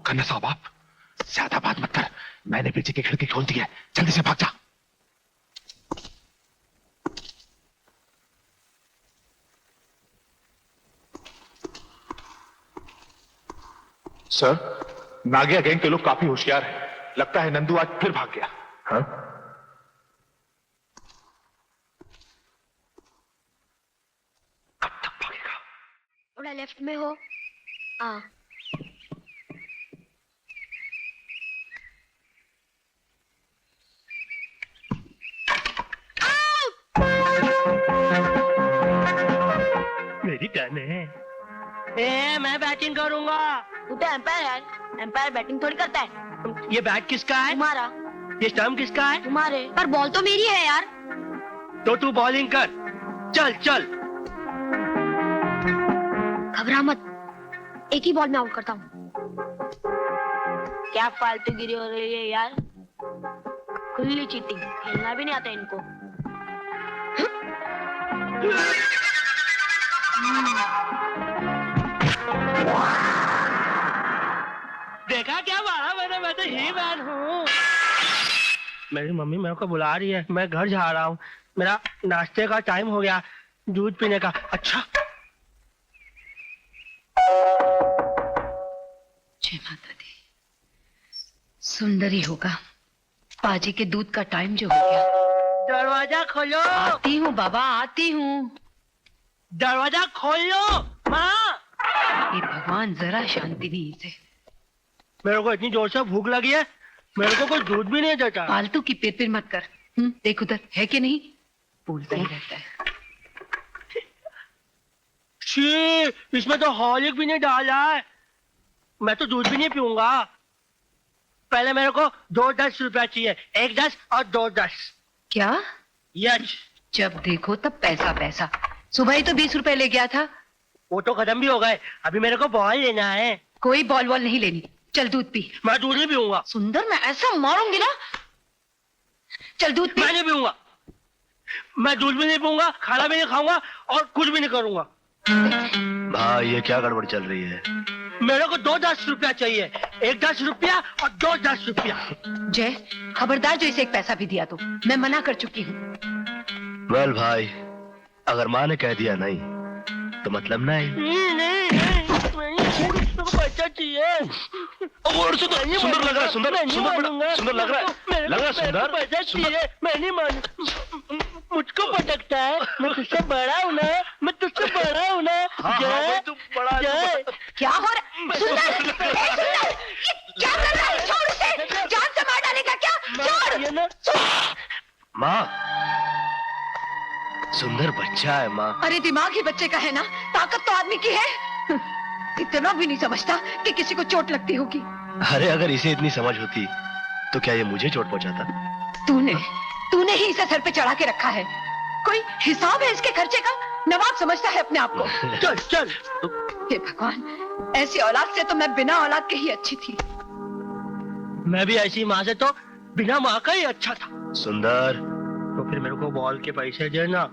खन्ना साहब, आप ज्यादा बात मत कर। मैंने पीछे की खिड़की खोल दी है, जल्दी से भाग जा। सर, नागिया गैंग के लोग काफी होशियार हैं। लगता है नंदू आज फिर भाग गया। हाँ? कब तक भागेगा? थोड़ा लेफ्ट में हो। हाँ। मेरी टर्न है। मैं बैटिंग करूंगा। तू तो एम्पायर है, एम्पायर बैटिंग थोड़ी करता है। ये बैट किसका है? तुम्हारा। ये स्टंप किसका है? तुम्हारे। पर बॉल तो मेरी है यार। तो तू बॉलिंग कर। चल चल। घबरा मत, एक ही बॉल में आउट करता हूँ। क्या फालतूगिरी हो रही है यार, खुली चीटिंग। खेलना भी नहीं आता इनको। देखा क्या मारा मैंने? मैं तो ही मैन हूँ। मेरी मम्मी मेरे को बुला रही है, मैं घर जा रहा हूँ। मेरा नाश्ते का टाइम हो गया, दूध पीने का। अच्छा, जय माता दी। सुंदरी होगा, पाजी के दूध का टाइम जो हो गया। दरवाजा खोलो। आती हूँ बाबा, आती हूँ। दरवाजा खोलो माँ। ये भगवान जरा शांति नहीं इसे। मेरे को इतनी जोर से भूख लगी है, मेरे को कोई दूध भी नहीं देता। फालतू की पिर मत कर। देख उधर है कि नहीं, बोलता ही रहता है। शी, इसमें तो हॉर्लिक्स भी नहीं डाला है। मैं तो दूध भी नहीं पीऊंगा। पहले मेरे को 2 10 रुपया चाहिए, 1 10 और 2 10। क्या? यस। जब देखो तब पैसा पैसा। सुबह ही तो 20 रुपए ले गया था। वो तो खत्म भी हो गए, अभी मेरे को बॉल लेना है। कोई बॉल वॉल नहीं लेनी, चल दूध पी। मैं दूध नहीं पीऊंगा। सुंदर, मैं ऐसा मारूंगी ना। चल दूध पी। मैं नहीं पीऊंगा। मैं दूध भी नहीं पीऊंगा, खाना भी नहीं खाऊंगा और कुछ भी नहीं करूंगा। भाई ये क्या गड़बड़ चल रही है? मेरे को 2 10 रुपया चाहिए, 1 10 रुपया और 2 10 रुपया। जय, खबरदार जो इसे एक पैसा भी दिया तो। मैं मना कर चुकी हूँ। वेल भाई, अगर माँ ने कह दिया नहीं तो मतलब नहीं। पैसा चाहिए। सुंदर लग रहा है, सुंदर सुंदर लग रहा है, सुंदर। पैसा चाहिए, मैं नहीं मानू। मुझको पटकता है, मैं तुझसे बड़ा हूँ ना, मैं तुझसे बड़ा हूँ ना। जय, जय। क्या हो रहा? सुंदर, सुंदर, ये क्या कर रहा है? छोड़ उसे, जान से मार डालेगा क्या? छोड़। माँ, सुंदर बच्चा है माँ। अरे दिमाग ही बच्चे का है ना, ताकत तो आदमी की है। इतना भी नहीं समझता कि किसी को चोट लगती होगी। अरे अगर इसे इतनी समझ होती तो क्या ये मुझे चोट पहुंचाता? तूने ही इसे सर पे चढ़ा के रखा है। कोई हिसाब है इसके खर्चे का? नवाब समझता है अपने आप को। चल चल। हे भगवान, ऐसी औलाद से तो मैं बिना औलाद के ही अच्छी थी। मैं भी ऐसी माँ से तो बिना माँ का ही अच्छा था। सुंदर, तो फिर मेरे को बॉल के पैसे देना।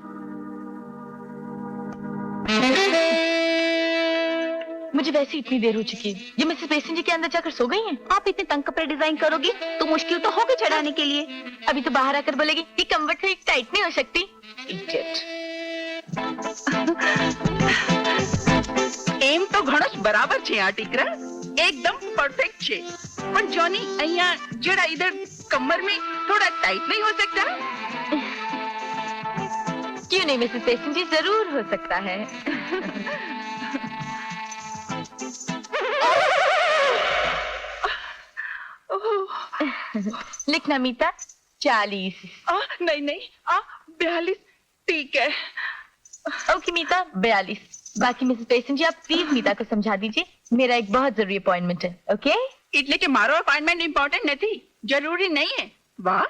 मुझे वैसे इतनी देर हो चुकी है। ये मिसेस बेसन जी के अंदर जाकर सो गई हैं। आप इतने तंग कपड़े डिजाइन करोगी तो मुश्किल तो होगी चढ़ाने के लिए। अभी तो बाहर आकर बोलेगी कि कम्बट थोड़ी टाइट नहीं हो सकती। इडियट। એમ તો ઘણો જ બરાબર છે આ ટીકરા, એકદમ પરફેક્ટ છે, પણ જોની અહીંયા જરા ઇધર કમર में थोड़ा टाइट नहीं हो सकता? क्यों नहीं मिसेस बेसन जी, जरूर हो सकता है। लिखना मीता 40। नहीं नहीं, 42 ठीक है। ओके मीता 42। बाकी मिसेस बेसन जी आप प्लीज मीता को समझा दीजिए, मेरा एक बहुत जरूरी अपॉइंटमेंट है। ओके? એટલે કે મારો અપॉइंटमेंट इम्पोर्टेंट नहीं, जरूरी नहीं है। वाह,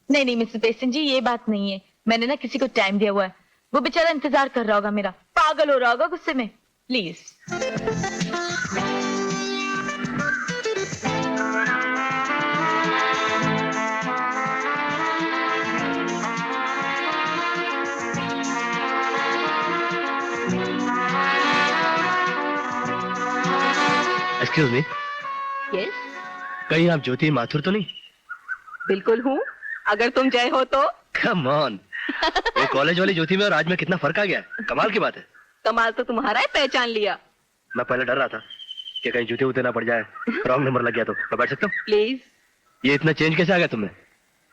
नहीं नहीं मिसेस बेसन जी, ये बात नहीं है। मैंने ना किसी को टाइम दिया हुआ है, वो बेचारा इंतजार कर रहा होगा मेरा, पागल हो रहा होगा गुस्से में। प्लीज। एक्सक्यूज मी, यस कहीं आप ज्योति माथुर तो नहीं? बिल्कुल हूँ, अगर तुम जय हो तो। कम ऑन, वो कॉलेज वाली ज्योति में और आज में कितना फर्क आ गया है। कमाल की बात है। कमाल तो तुम्हारा है, पहचान लिया। मैं पहले डर रहा था कि कहीं जूते उते ना पड़ जाए, रॉन्ग नंबर लग गया तो। मैं बैठ सकता हूँ? प्लीज। ये इतना चेंज कैसे आ गया तुम्हें?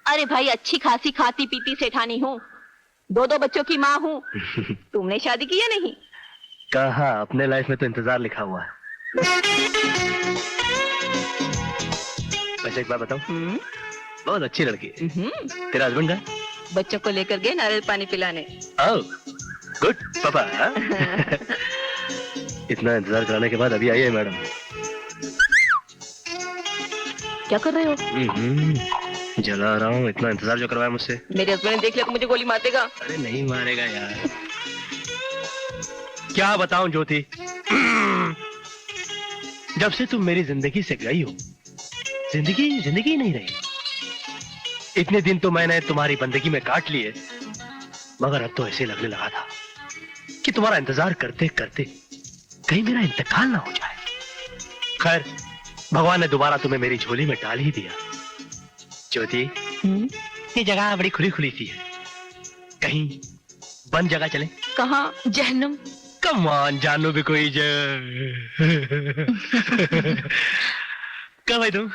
अरे भाई, अच्छी खासी खाती पीती सेठानी हूँ, 2 बच्चों की माँ हूँ। तुमने शादी की या नहीं? कहाँ, अपने लाइफ में तो इंतजार लिखा हुआ है। वैसे एक बात बताऊं, बहुत अच्छी लड़की है। तेरा हस्बैंड का? बच्चों को लेकर गए नारियल पानी पिलाने। ओह गुड पापा। इतना इंतजार कराने के बाद अभी आई है मैडम। क्या कर रहे हो? जला रहा हूँ, इतना इंतजार जो करवाया मुझसे। मेरे हस्बैंड ने देख लिया तो मुझे गोली मार देगा। अरे नहीं मारेगा यार। क्या बताऊं ज्योति, जब से तुम मेरी जिंदगी से गई हो, जिंदगी जिंदगी नहीं रही। इतने दिन तो मैंने तुम्हारी बंदगी में काट लिए, मगर अब तो ऐसे लगने लगा था कि तुम्हारा इंतजार करते करते कहीं मेरा इंतकाल ना हो जाए। खैर, भगवान ने दोबारा तुम्हें मेरी झोली में डाल ही दिया। ज्योति, ये जगह बड़ी खुली खुली सी है, कहीं बंद जगह चले? कहाँ? जहन्नुम। कम ऑन, जानू भी कोई कब है तुम?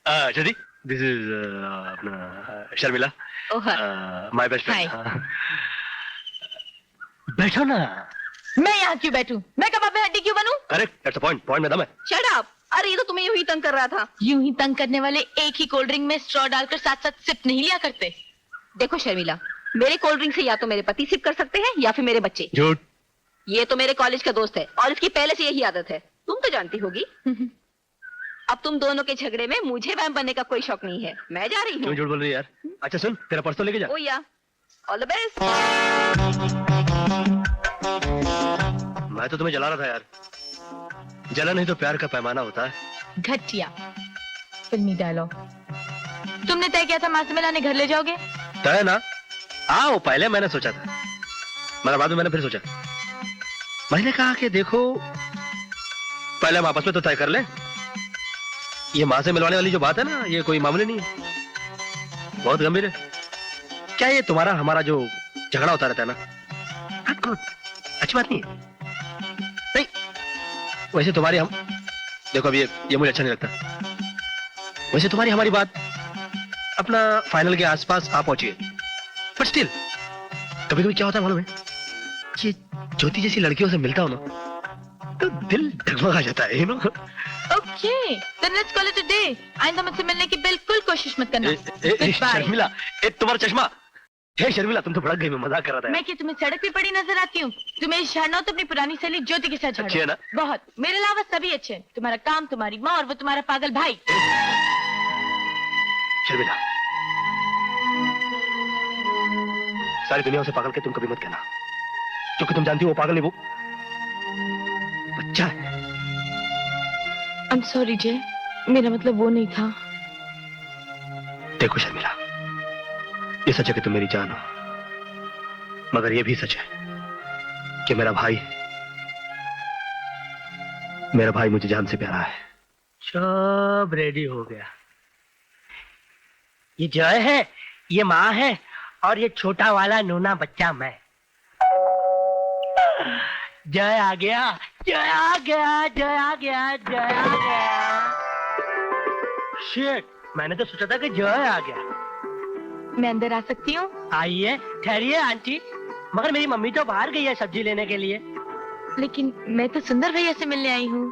ज्योति, दिस इज अपना शर्मिला, माय बेस्ट फ्रेंड। बैठो ना। मैं यहाँ क्यों बैठूं? मैं कबाब में हड्डी क्यों बनूं? Correct, that's the point, point में दम है। Shut up. अरे ये तो तुम्हें यूं ही तंग कर रहा था। यूं ही तंग करने वाले एक ही कोल्ड ड्रिंक में स्ट्रॉ डालकर साथ साथ सिप नहीं लिया करते। देखो शर्मिला, मेरे कोल्ड ड्रिंक से या तो मेरे पति सिप कर सकते हैं या फिर मेरे बच्चे। झूठ। ये तो मेरे कॉलेज का दोस्त है और इसकी पहले से यही आदत है, तुम तो जानती होगी। अब तुम दोनों के झगड़े में मुझे वैम बनने का कोई शौक नहीं है, मैं जा रही क्यों हूँ। झूठ बोल रही है यार? अच्छा सुन, तेरा पर्स तो लेके जा। ओ या, ऑल द बेस्ट। मैं तो तुम्हें जला रहा था यार। जलन ही तो प्यार का पैमाना होता है। घटिया फिल्मी डायलॉग। तुमने तय किया था माँ से मिलाने घर ले जाओगे? तय ना? आओ, पहले मैंने सोचा था, मगर बाद में मैंने फिर सोचा। मैंने कहा कि देखो, पहले हम आपस में तो तय कर लें। ये माँ से मिलवाने वाली जो बात है ना, ये कोई मामूली नहीं है, बहुत गंभीर है। क्या ये तुम्हारा हमारा जो झगड़ा होता रहता है ना, नॉट गुड, अच्छी बात नहीं है। नहीं, वैसे तुम्हारी हम, देखो अब ये मुझे अच्छा नहीं लगता। वैसे तुम्हारी हमारी बात अपना फाइनल के आसपास आ पहुंची है, बट स्टिल कभी कभी क्या होता है मालूम है, ये ज्योति जैसी लड़कियों से मिलता हूं ना तो दिल डगमगा जाता है, you know. Okay, then let's call it a day. आइंदा मुझसे मिलने की बिल्कुल कोशिश मत करना। शर्मिला, तुम्हारा चश्मा। हे शर्मिला, तुम तो भड़क गई, मैं मजाक कर रहा था। मैं क्या तुम्हें सड़क पे पड़ी नजर आती हूँ? तुम्हें झाड़ना हो तो अपनी पुरानी सहेली ज्योति के साथ अच्छी है झाड़ो। ना? बहुत। मेरे अलावा सभी अच्छे हैं। तुम्हारा काम, तुम्हारी माँ और वो तुम्हारा पागल भाई। शर्मिला, सारी दुनिया उसे पागल के तुम कभी मत कहना, क्योंकि तुम जानती हो वो पागल नहीं, वो बच्चा है। आई एम सॉरी जय, मेरा मतलब वो नहीं था। देखो शर्मिला, ये सच है कि तुम मेरी जान हो, मगर ये भी सच है कि मेरा भाई मुझे जान से प्यारा है। सब रेडी हो गया। ये जय है, ये माँ है, और ये छोटा वाला नूना बच्चा मैं। जय आ गया, जय आ गया, जय आ गया, जय आ गया। शिट, मैंने तो सोचा था कि जय आ गया। मैं अंदर आ सकती हूँ? आइए, ठहरिए आंटी, मगर मेरी मम्मी तो बाहर गई है सब्जी लेने के लिए। लेकिन मैं तो सुंदर भैया से मिलने आई हूँ।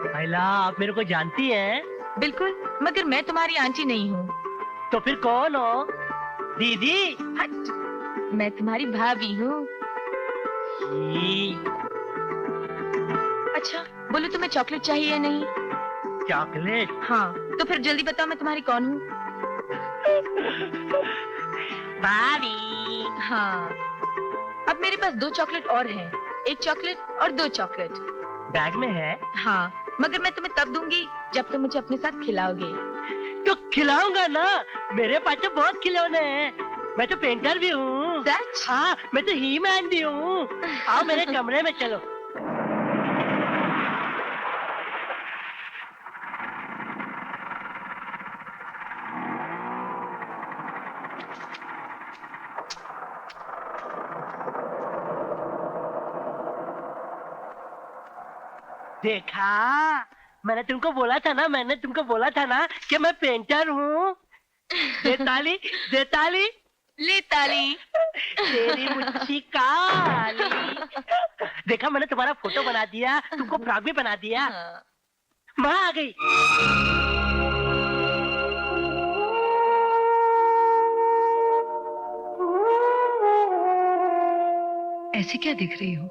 महिला, आप मेरे को जानती हैं? बिल्कुल, मगर मैं तुम्हारी आंटी नहीं हूँ। तो फिर कौन हो? दीदी? हट, मैं तुम्हारी भाभी हूँ। अच्छा, बोलो तुम्हें चॉकलेट चाहिए या नहीं? चॉकलेट? हाँ, तो फिर जल्दी बताओ मैं तुम्हारी कौन हूँ? भाभी। हाँ, अब मेरे पास 2 चॉकलेट और हैं, 1 चॉकलेट और 2 चॉकलेट। बैग में है? हाँ, मगर मैं तुम्हें तब दूंगी जब तुम मुझे अपने साथ खिलाओगे। तो खिलाऊंगा ना, मेरे पास तो बहुत खिलौने हैं, मैं तो पेंटर भी हूँ। सच? हाँ, मैं तो ही मैन भी हूँ। आओ मेरे कमरे में चलो। देखा, मैंने तुमको बोला था ना कि मैं पेंटर हूँ। दे ताली, दे ताली। ले ताली। तेरी मुच्छी काली। देखा, मैंने तुम्हारा फोटो बना दिया, तुमको फ्रॉक भी बना दिया। हाँ। माँ आ गई। ऐसे क्या देख रही हो?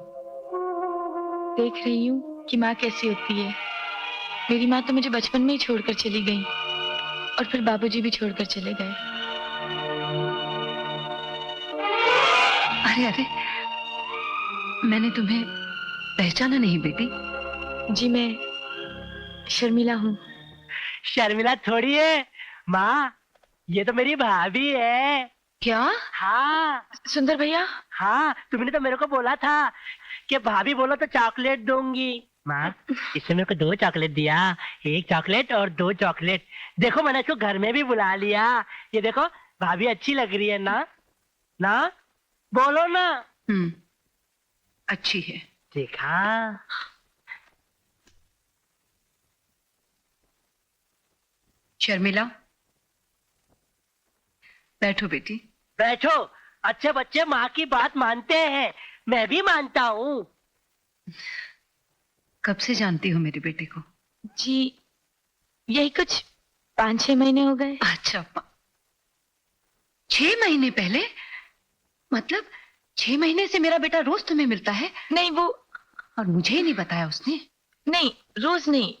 देख रही हूँ कि माँ कैसी होती है। मेरी माँ तो मुझे बचपन में ही छोड़कर चली गई, और फिर बाबूजी भी छोड़कर चले गए। अरे अरे, मैंने तुम्हें पहचाना नहीं बेटी। जी, मैं शर्मिला हूँ। शर्मिला थोड़ी है माँ, ये तो मेरी भाभी है। क्या? हाँ सुंदर भैया? हाँ, तुमने तो मेरे को बोला था कि भाभी बोलो तो चॉकलेट दूंगी। माँ, इसने मेरे को 2 चॉकलेट दिया, 1 चॉकलेट और 2 चॉकलेट। देखो, मैंने इसको घर में भी बुला लिया। ये देखो, भाभी अच्छी लग रही है ना? ना बोलो ना। अच्छी है। देखा, शर्मिला, बैठो बेटी। बैठो। अच्छे बच्चे माँ की बात मानते हैं, मैं भी मानता हूँ। कब से जानती हो मेरे बेटे को? जी, यही कुछ 5-6 महीने हो गए। अच्छा, 6 महीने पहले? मतलब 6 महीने से मेरा बेटा रोज तुम्हें मिलता है? नहीं, वो और मुझे ही नहीं बताया उसने? नहीं, रोज नहीं,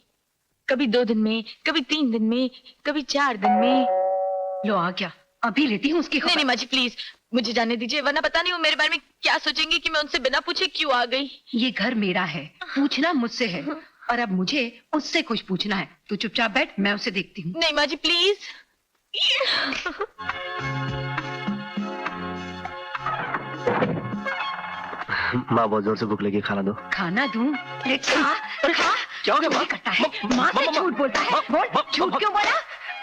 कभी 2 दिन में, कभी 3 दिन में, कभी 4 दिन में। लो आ गया, अभी लेती हूँ उसकी नहीं नहीं माँ जी, प्लीज मुझे जाने दीजिए, वरना पता नहीं वो मेरे बारे में क्या सोचेंगे कि मैं उनसे बिना पूछे क्यों आ गई। ये घर मेरा है, पूछना मुझसे है, और अब मुझे उससे कुछ पूछना है। तू चुपचाप बैठ, मैं उसे देखती हूँ। नहीं माँ जी, प्लीज। माँ, बहुत जोर से भूख लगी, खाना दो। खाना दूं? अरे खा, खा। क्या हो गया माँ? करता है, माँ से झूठ बोलता है। बोल, झूठ क्यों बोला?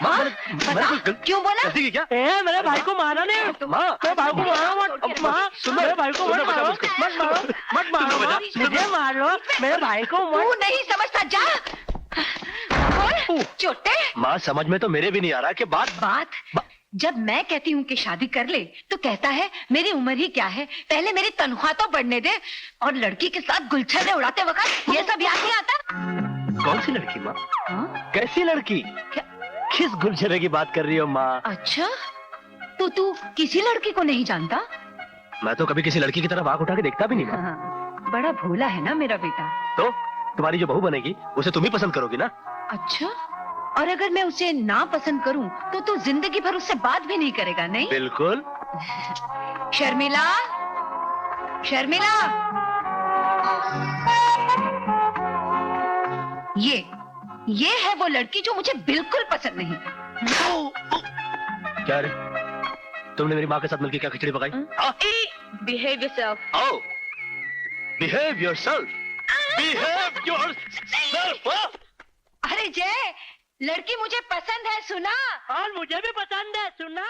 माँ, बता, क्यों बोला? गलती की क्या? मेरे भाई को मारा नहीं। माँ, मेरे भाई को मारो मत। माँ, मेरे भाई को मत मारो, मत मारो, मत मारो। मुझे मारो, मेरे भाई को तू मत। नहीं समझता, जा। बोल, चोटे। माँ, समझ में तो मेरे भी नहीं आ रहा कि बात जब मैं कहती हूँ कि शादी कर ले, तो कहता है मेरी उम्र ही क्या है, पहले मेरी तनख्वाह तो बढ़ने दे। और लड़की के साथ गुलछर्रे उड़ाते वक्त ये सब याद नहीं आता? कौन सी लड़की माँ? हाँ? कैसी लड़की? किस गुलछर्रे की बात कर रही हो माँ? अच्छा, तो तू किसी लड़की को नहीं जानता? मैं तो कभी किसी लड़की की तरफ आंख उठा के देखता भी नहीं माँ। हाँ, बड़ा भोला है ना मेरा बेटा। तो तुम्हारी जो बहू बनेगी उसे तुम ही पसंद करोगी ना? अच्छा, और अगर मैं उसे ना पसंद करूं तो तू जिंदगी भर उससे बात भी नहीं करेगा, नहीं? बिल्कुल। शर्मिला, शर्मिला, ये है वो लड़की जो मुझे बिल्कुल पसंद नहीं। क्या रे, तुमने मेरी माँ के साथ मिलकर क्या खिचड़ी पकाई? Behave yourself. Oh, behave yourself. Behave yourself. अरे जय, लड़की मुझे पसंद है, सुना? और मुझे भी पसंद है, सुना?